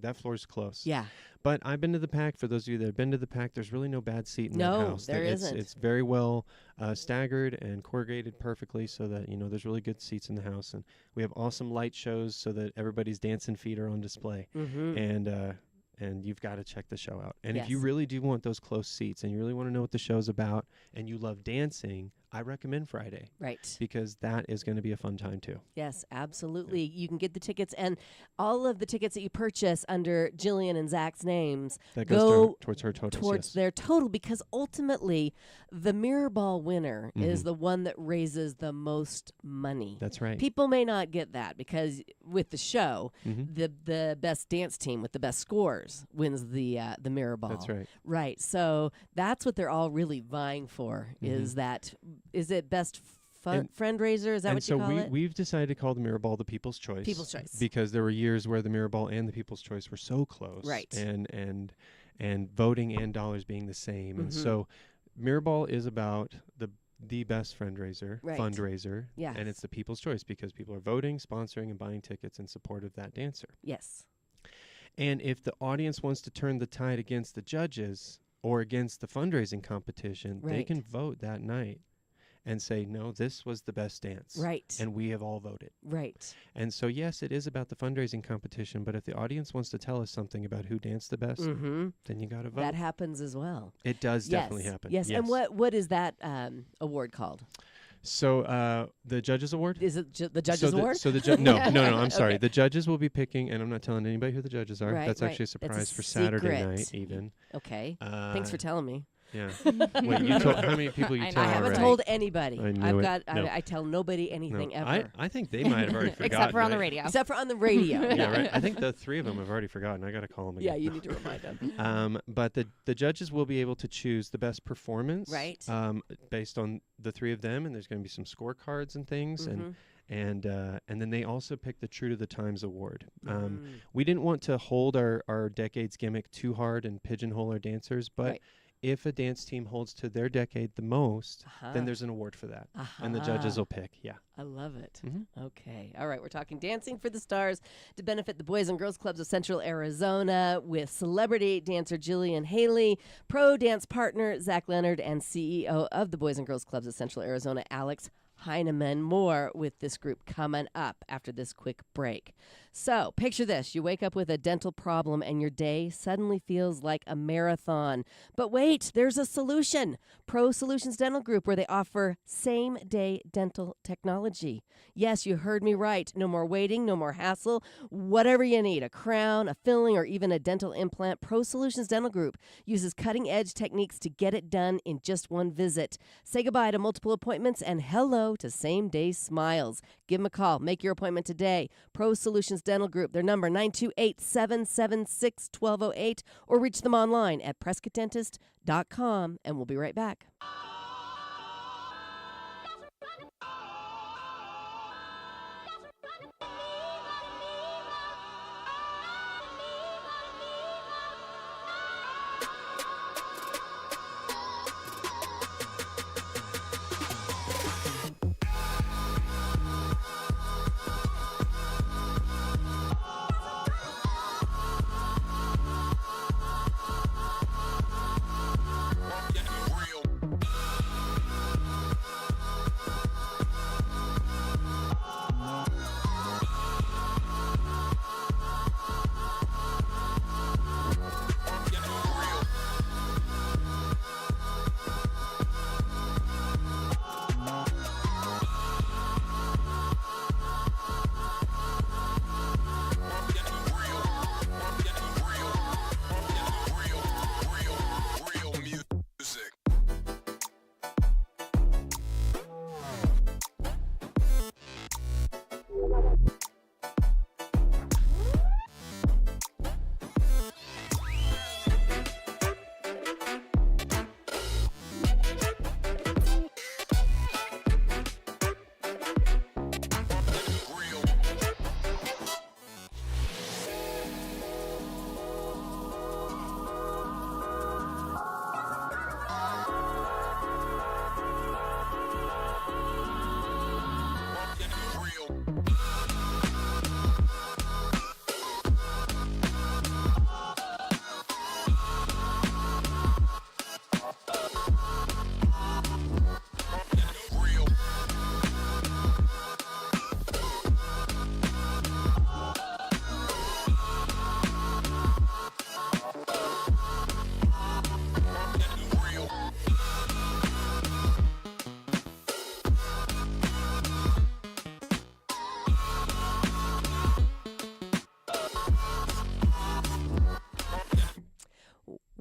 that floor is close. Yeah. But I've been to the Pack. For those of you that have been to the Pack, there's really no bad seat in that house. There isn't. It's very well staggered and corrugated perfectly so that, there's really good seats in the house. And we have awesome light shows so that everybody's dancing feet are on display. Mm-hmm. And you've got to check the show out. And if Yes. you really do want those close seats and you really want to know what the show's about and you love dancing, I recommend Friday. Right. Because that is going to be a fun time too. Yes, absolutely. You can get the tickets, and all of the tickets that you purchase under Jillian and Zach's names That go goes towards her totals. towards yes. their total, because ultimately the mirror ball winner is Mhm. the one that raises the most money. That's right. People may not get that because with the show, Mhm. the best dance team with the best scores wins the mirror ball. That's right. Right. So that's what they're all really vying for. Is it best fundraiser? Is that what you call it? we've decided to call the mirror ball the People's Choice. People's Choice. Because there were years where the mirror ball and the People's Choice were so close. Right. And voting and dollars being the same. And Mhm. so mirror ball is about the best fundraiser. Yes. And it's the People's Choice because people are voting, sponsoring, and buying tickets in support of that dancer. Yes. And if the audience wants to turn the tide against the judges or against the fundraising competition, they Right. can vote that night and say, no, this was the best dance. Right. And we have all voted. Right. And so, yes, it is about the fundraising competition, but if the audience wants to tell us something about who danced the best, Mm-hmm. then you got to vote. That happens as well. It does definitely happen. Yes. And what is that award called? So the Judges Award? Is it the Judges Award? No, I'm sorry. Okay. The judges will be picking, and I'm not telling anybody who the judges are. Right, That's right. actually a It's a surprise for Saturday secret. night even. Okay. Thanks for telling me. Yeah. Wait, you told how many people you I know. tell I haven't already? told anybody. I knew it. No. I tell nobody No, anything ever. I think they might have already forgotten. Except for on the right? radio. Except for on the radio. Yeah, right. I think the three of them have already forgotten. I got to call them again. Yeah, you need to remind them. But the judges will be able to choose the best performance, Right. Based on the three of them, and there's going to be some scorecards and things, Mhm. and then they also pick the True to the Times award. Mm. We didn't want to hold our decades gimmick too hard and pigeonhole our dancers, but Right. if a dance team holds to their decade the most, Uh-huh. then there's an award for that, and the judges will pick. Yeah. I love it. Mhm. Okay. All right. We're talking Dancing for the Stars to benefit the Boys and Girls Clubs of Central Arizona with celebrity dancer Jillian Haley, pro dance partner Zach Leonard, and CEO of the Boys and Girls Clubs of Central Arizona, Alex Heineman. More with this group coming up after this quick break. So picture this. You wake up with a dental problem and your day suddenly feels like a marathon. But wait, there's a solution. Pro Solutions Dental Group, where they offer same-day dental technology. Yes, you heard me right. No more waiting, no more hassle. Whatever you need, a crown, a filling, or even a dental implant, Pro Solutions Dental Group uses cutting-edge techniques to get it done in just one visit. Say goodbye to multiple appointments and hello to same-day smiles. Give them a call. Make your appointment today. Pro Solutions Dental Group. Their number 928-776-1208, or reach them online at PrescottDentist.com, and we'll be right back.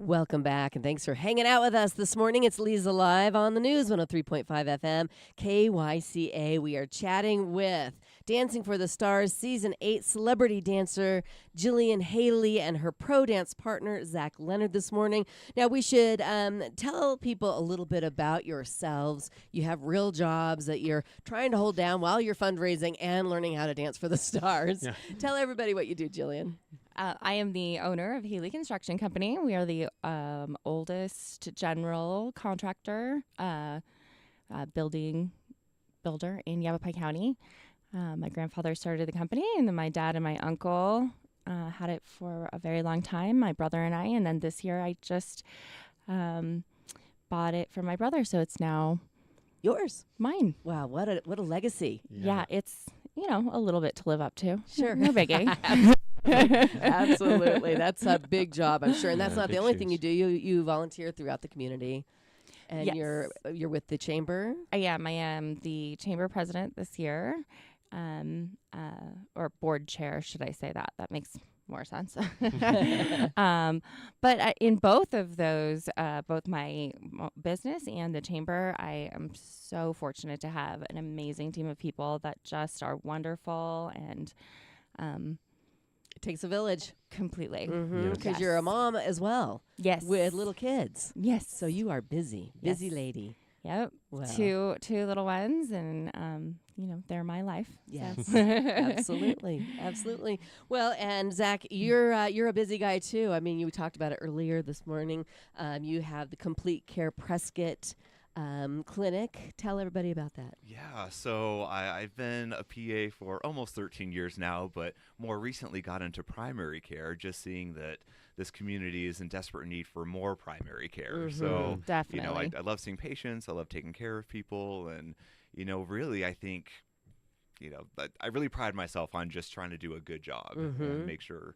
Welcome back, and thanks for hanging out with us this morning. It's Leza Live on the News, 103.5 FM, KYCA. We are chatting with Dancing for the Stars Season 8 celebrity dancer Jillian Haley and her pro dance partner, Zach Leonard, this morning. Now, we should tell people a little bit about yourselves. You have real jobs that you're trying to hold down while you're fundraising and learning how to dance for the stars. Yeah. Tell everybody what you do, Jillian. I am the owner of Haley Construction Company. We are the oldest general contractor builder in Yavapai County. My grandfather started the company, and then my dad and my uncle had it for a very long time, my brother and I. And then this year I just bought it from my brother, so it's now yours. Mine. Wow, what a legacy. Yeah, it's, a little bit to live up to. Sure. No biggie. Absolutely. That's a big job, I'm sure. And that's not the only thing you do. You volunteer throughout the community. And yes. you're with the chamber? I am the chamber president this year. Or board chair, should I say that? That makes more sense. But in both of those, both my business and the chamber, I am so fortunate to have an amazing team of people that just are wonderful, and it takes a village. Completely. Because you're a mom as well. Yes. With little kids. Yes. So you are busy lady. Yep. Well. Two little ones, and they're my life. Yes. So. Absolutely. Well, and Zach, you're a busy guy too. I mean, you talked about it earlier this morning. You have the Complete Care Prescott clinic. Tell everybody about that. Yeah, so I've been a PA for almost 13 years now, but more recently got into primary care, just seeing that this community is in desperate need for more primary care. So, definitely. I love seeing patients. I love taking care of people. And, really, I think, I really pride myself on just trying to do a good job and make sure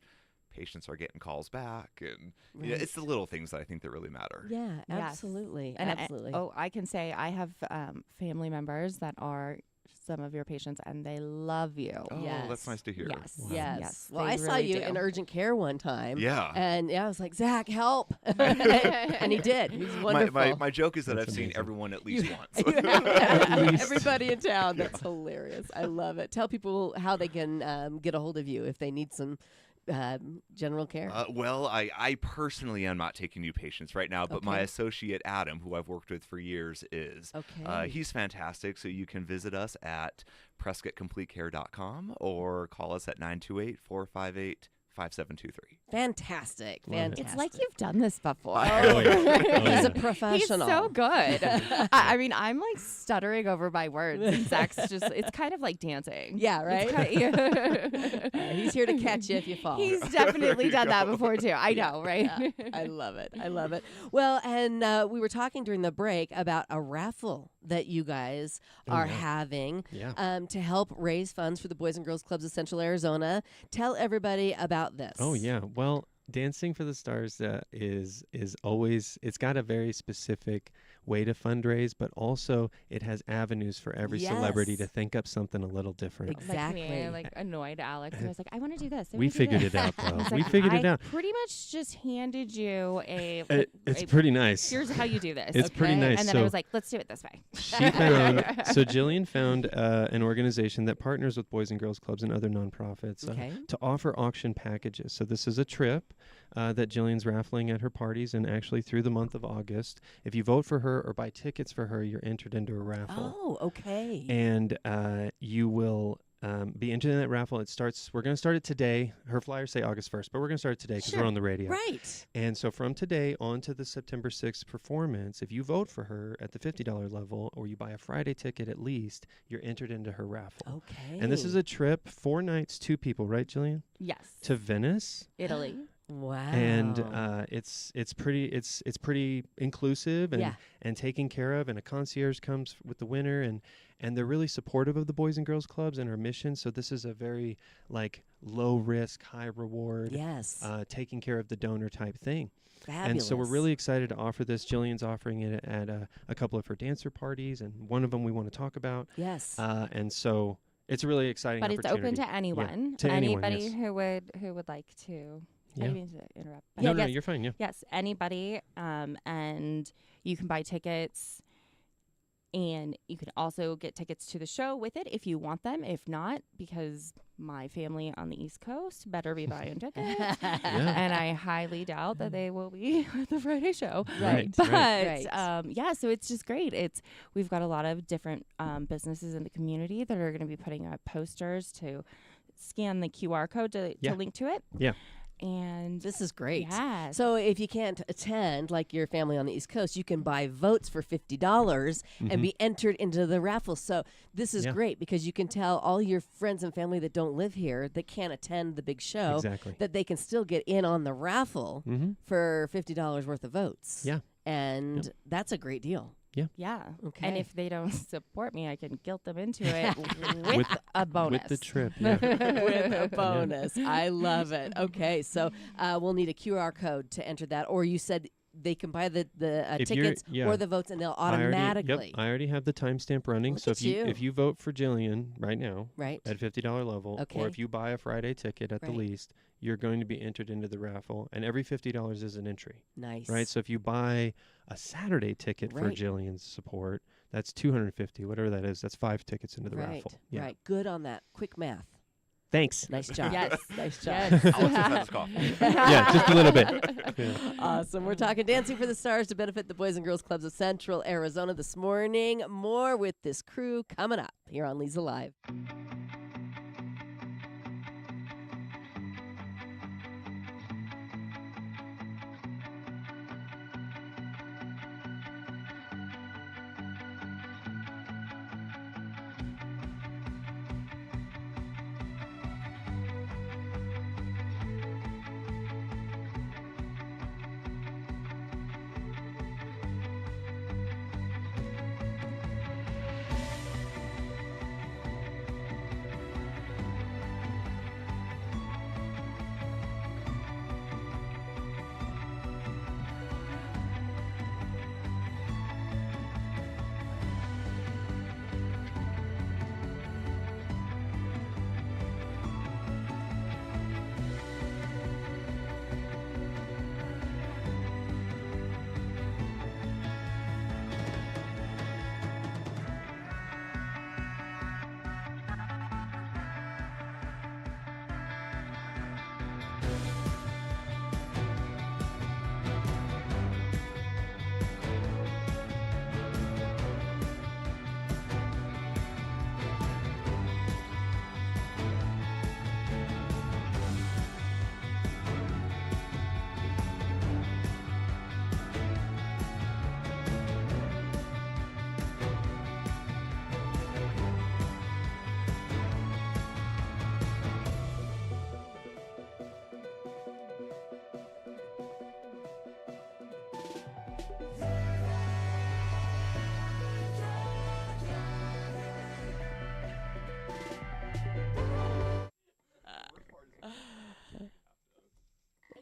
patients are getting calls back, and it's the little things that I think that really matter. Yeah, yes. absolutely. And absolutely. I can say I have family members that are some of your patients, and they love you. Oh, yes. That's nice to hear. Yes. Wow. Yes. Well, I saw you in urgent care one time. Yeah. And I was like, Zach, help. And he did. He's wonderful. My joke is that That's I've amazing. seen everyone at least once. Everybody in town. That's hilarious. I love it. Tell people how they can get a hold of you if they need some general care. Well, I personally am not taking new patients right now, but my Okay. associate Adam, who I've worked with for years, is. Okay. He's fantastic, so you can visit us at PrescottCompleteCare.com or call us at 928-458-5723. Fantastic. Love it. Fantastic. It's like you've done this before. Oh, yeah. He's a He's professional. so good. I mean, I'm like stuttering over my words, and Zach's it's kind of like dancing. Yeah, right? It's He's here to catch you if you fall. He's definitely done that before too. I know, right? Yeah, I love it. I love it. Well, and we were talking during the break about a raffle that you guys are having to help raise funds for the Boys and Girls Clubs of Central Arizona. Tell everybody about this. Oh, yeah. Well, Dancing for the Stars is always, it's got a very specific way to fundraise, but also it has avenues for every celebrity to think up something a little different. Exactly. Like me, I annoyed Alex, and I was like, I want to do this. We figured it out, though. He's We like, figured it I out. pretty much just handed you It's pretty nice. Here's how you do this. It's pretty nice. And then So I was like, let's do it this way. she found, so Jillian found an organization that partners with Boys and Girls Clubs and other nonprofits to offer auction packages. So this is a trip that Jillian's raffling at her parties, and actually through the month of August. If you vote for her or buy tickets for her, you're entered into a raffle. Oh, okay. And you will be entered in that raffle. We're going to start it today. Her flyers say August 1st, but we're going to start it today because we're on the radio. Right. And so from today on to the September 6th performance, if you vote for her at the $50 level or you buy a Friday ticket at least, you're entered into her raffle. Okay. And this is a trip, 4 nights, 2 people, right, Jillian? Yes. To Venice. Italy. Wow. And it's pretty inclusive and taken care of, and a concierge comes with the winner, and they're really supportive of the Boys and Girls Clubs and our mission. So this is a very low risk, high reward, taking care of the donor type thing. Fabulous. And so we're really excited to offer this. Jillian's offering it at a couple of her dancer parties, and one of them we want to talk about. Yes. And so it's a really exciting But it's opportunity. open to anyone. To anyone, Anybody yes. who would like to I didn't mean to interrupt. But No, yes, you're fine. Yeah. yes, anybody, and you can buy tickets, and you can also get tickets to the show with it if you want them. If not, because my family on the East Coast better be buying tickets, and I highly doubt that they will be at the Friday show. Right. But Right. yeah, so it's just great. We've got a lot of different businesses in the community that are going to be putting up posters to scan the QR code to link to it. Yeah. And This is great. yeah, So if you can't attend, like your family on the East Coast, you can buy votes for $50 and be entered into the raffle. So this is Yeah. great because you can tell all your friends and family that don't live here that can't attend the big show Exactly. that they can still get in on the raffle Mm-hmm. for $50 worth of votes. Yeah. And that's a great deal. yeah. Okay. And if they don't support me, I can guilt them into it with a bonus. With the trip. Yeah. With a bonus. I love it. Okay, so we'll need a QR code to enter that. Or you said they can buy the If you're- tickets yeah. or the votes and they'll I already- automatically. I already have the timestamp running. Look So at if you you. if you vote for Jillian right now Right. at $50 level, Okay. or if you buy a Friday ticket at the Right. least, you're going to be entered into the raffle, and every $50 is an entry. Nice. Right. So if you buy a Saturday ticket for Right. Jillian's support, that's $250, whatever that is. That's 5 tickets into the Right. raffle. Yeah. Right. Good on that. Quick math. Thanks. Nice job. Yes. Nice job. Yes. Alex has had his coffee. Yeah, just a little bit. Yeah. Awesome. We're talking Dancing for the Stars to benefit the Boys and Girls Clubs of Central Arizona this morning. More with this crew coming up here on Leza Live.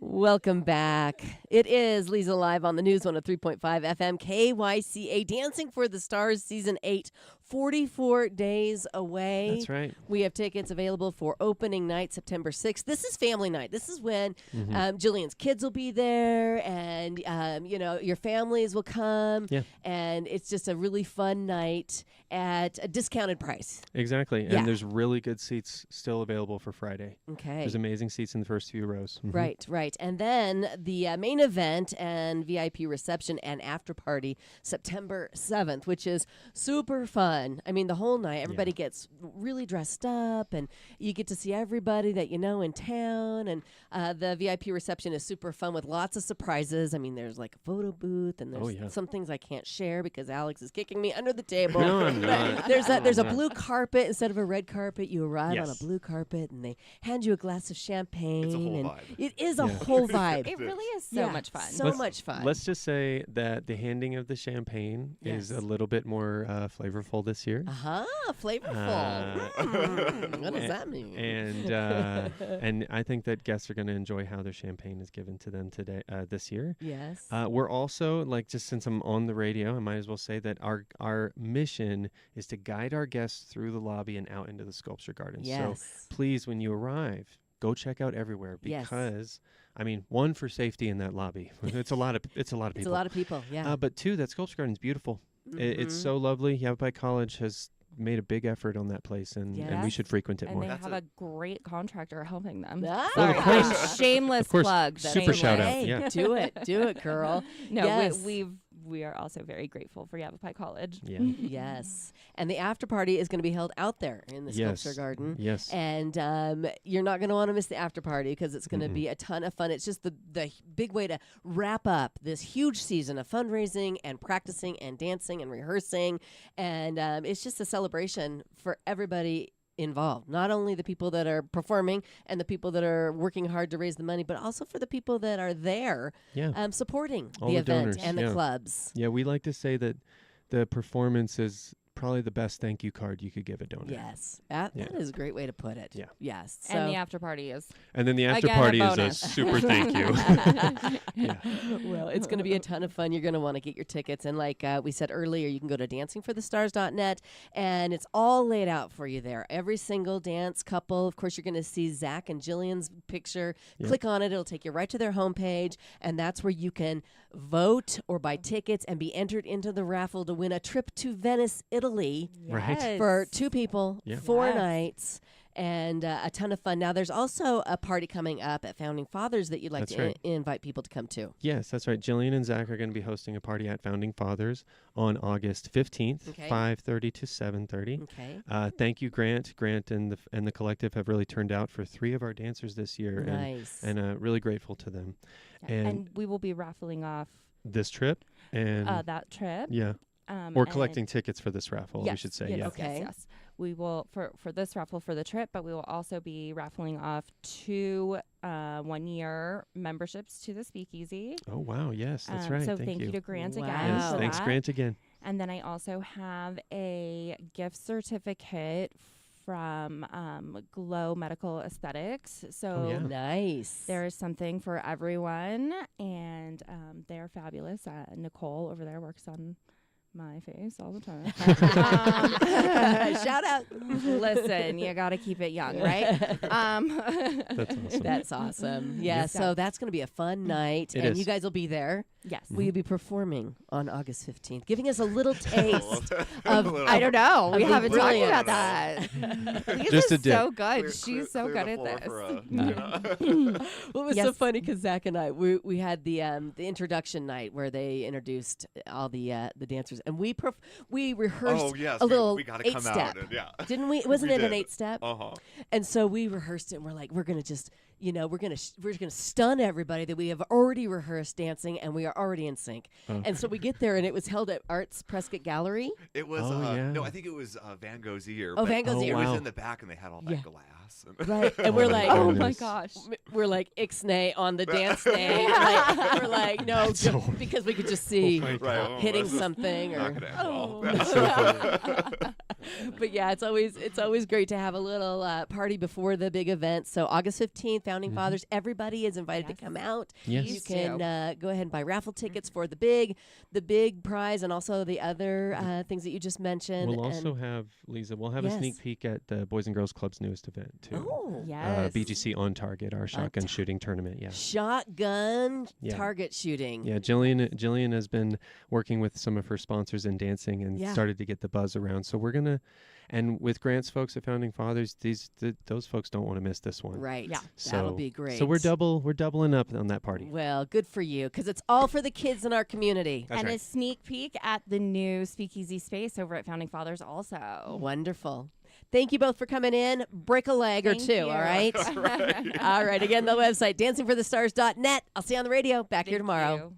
Welcome back. It is Leza Live on the News 103.5 FM KYCA. Dancing for the Stars Season 8, 44 days away. That's right. We have tickets available for opening night, September 6th. This is family night. This is when Jillian's kids will be there and, your families will come. Yeah. And it's just a really fun night at a discounted price. Exactly. Yeah. And there's really good seats still available for Friday. Okay. There's amazing seats in the first few rows. Mhm. Right, right. And then the main event and VIP reception and after party September 7th, which is super fun. I mean, the whole night, everybody gets really dressed up and you get to see everybody that you know in town. And the VIP reception is super fun with lots of surprises. I mean, there's like a photo booth and there's some things I can't share because Alex is kicking me under the table. No, I'm not. There's a blue carpet instead of a red carpet. You arrive on a Yes. blue carpet and they hand you a glass of champagne. It's a whole and vibe. It is a whole vibe. It really is so much fun. So much fun. Let's just say that the handing of the champagne is Yes. a little bit more flavorful this year. Flavorful. What does that mean? And I think that guests are going to enjoy how their champagne is given to them today this year. Yes. We're also, like, just since I'm on the radio, I might as well say that our mission is to guide our guests through the lobby and out into the sculpture garden. Yes. So please, when you arrive, go check out everywhere Yes. because, I mean, one, for safety in that lobby. It's a lot of people. It's a lot of people. Yeah. But two, that sculpture garden is beautiful. It's Mhm. so lovely. Yavapai College has made a big effort on that place, and we Yes. should frequent it And more. they That's have a great contractor helping them. Ah. Sorry, Well, of course. I'm shameless Of course. plug. Super shameless. shout out. Hey, Yeah. do it, girl. No, Yes. we are also very grateful for Yavapai College. Yeah. Yes. And the after party is going to be held out there in the Yes. sculpture garden. Yes. And you're not going to want to miss the after party because it's going to Mm-mm. be a ton of fun. It's just the big way to wrap up this huge season of fundraising and practicing and dancing and rehearsing. And it's just a celebration for everybody involved, not only the people that are performing and the people that are working hard to raise the money, but also for the people that are there Yeah. supporting All the the event donors, and the yeah. clubs. Yeah, we like to say that the performance is probably the best thank you card you could give a donor. Yes, that Yeah. is a great way to put it. Yeah. Yes. So And the after party is And then the after Again, a party is a bonus. super thank you. Yeah. Well, it's going to be a ton of fun. You're going to want to get your tickets. And like we said earlier, you can go to dancingforthestars.net, and it's all laid out for you there. Every single dance couple. Of course, you're going to see Zach and Jillian's picture. Yep. Click on it. It'll take you right to their homepage, and that's where you can vote or buy tickets and be entered into the raffle to win a trip to Venice, Italy Right. for 2 people, Yeah. 4 Yes. nights. And a ton of fun. Now, there's also a party coming up at Founding Fathers that you'd like That's to right. invite people to come to. Yes, that's right. Jillian and Zach are going to be hosting a party at Founding Fathers on August 15th, Okay. 5:30 to 7:30. Okay. Thank you, Grant. Grant and the collective have really turned out for 3 of our dancers this year, Nice. and really grateful to them. Yeah. And- And we will be raffling off This trip and that trip. yeah, and- or collecting tickets for this raffle. We Yes, should say yes, yeah. Okay. Yes. We will for this raffle for the trip, but we will also be raffling off 2 1-year memberships to the Speakeasy. Oh wow, yes, that's right. So thank you to Grant Wow. again. Yes, for thanks, that. Grant again. And then I also have a gift certificate from Glow Medical Aesthetics. So Oh, yeah. Nice. there is something for everyone, and they're fabulous. Nicole over there works on my face all the time. Shout out. Listen, you got to keep it young, right? That's awesome. That's awesome. Yeah, Yeah. so that's going to be a fun night. It and is. you guys will be there. Yes. Will you be performing on August 15th? Giving us a little taste of. I don't know. We Of the haven't talked about brilliance. that. Just a Lisa's dip. so good. She's so good at this. Well, it was so Yes. funny because Zach and I we had the introduction night where they introduced all the dancers, and we rehearsed Oh yes, a little we got to come 8-step. out and yeah. Didn't we? Wasn't We it an did. 8-step? Uh-huh. And so we rehearsed it, and we're like, we're gonna just, we're gonna stun everybody that we have already rehearsed dancing, and we are already in sync. Oh. And so we get there, and it was held at Arts Prescott Gallery. It was Oh, yeah. no, I think it was Van Gogh's ear. Oh, but Van Gogh's Oh, ear. It was wow. in the back, and they had all that Yeah. glass. Right. And we're like, Oh my Goodness. gosh. we're like ixnay on the dance day. Like, we're like, no, That's so- because we could just see my Right, oh, hitting this is something or. not gonna end well. That's so funny. But yeah, it's always great to have a little party before the big event. So August 15th, Founding Fathers, everybody is invited to Yes. come out. Yes. You Please can do. go ahead and buy raffle tickets for the big prize and also the other things that you just mentioned. We'll and also have, Lisa, we'll have Yes. a sneak peek at the Boys and Girls Club's newest event, too. oh, Yes. BGC On Target, our shotgun shooting tournament. Yeah. shotgun Yeah. target shooting. Yeah, Jillian has been working with some of her sponsors in dancing and Yeah. started to get the buzz around. So we're gonna, and with Grant's folks at Founding Fathers, those folks don't want to miss this one. Right. Yeah. That'll So- be great. So we're doubling up on that party. Well, good for you, because it's all for the kids in our community. That's and right. a sneak peek at the new Speakeasy space over at Founding Fathers also. Wonderful. Thank you both for coming in. Break a leg or Thank two, you. all right? All right. Again, the website, dancingforthestars.net. I'll see you on the radio. Back here Thank tomorrow. you.